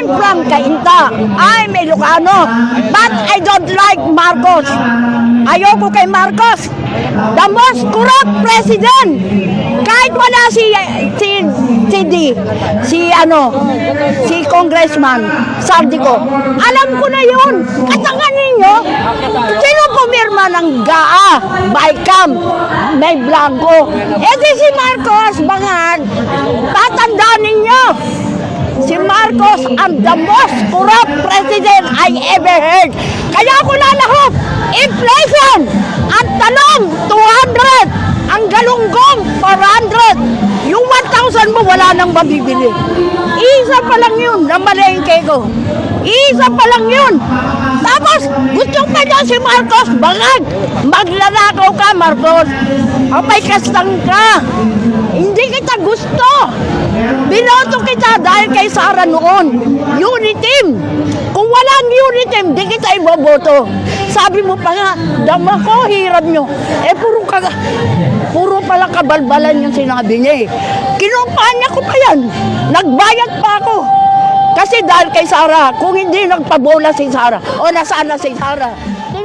I'm from Cainta. I'm Ilocano. But I don't like Marcos. Ayoko kay Marcos. The most corrupt president. Kahit wala si Congressman Sardico. Alam ko na yun. Katangan ninyo, sino pumirma ng GAA, BICAM, May Blanco? Si Marcos, bangag, tatandaan ninyo. Si Marcos ang the most corrupt president I ever heard. Kaya ako lalahok, inflation, ang talong, 200, ang galunggong, 400. Yung 1,000 mo, wala nang mabibili. Isa pa lang yun, na malengke ko. Isa pa lang yun. Tapos, gusto pa niya si Marcos, bangag, maglalakaw ka, Marcos. May kastang ka. Hindi kita gusto. Binoto kita dahil kay Sara noon. Uniteam. Kung walang uniteam, di kita iboboto. Sabi mo pa nga, dama ko, hirap nyo. Puro pala kabalbalan yung sinabi niya eh. Kinumpanya ko pa yan. Nagbayad pa ako. Kasi dahil kay Sara, kung hindi nagpabola si Sara, o nasana si Sara, di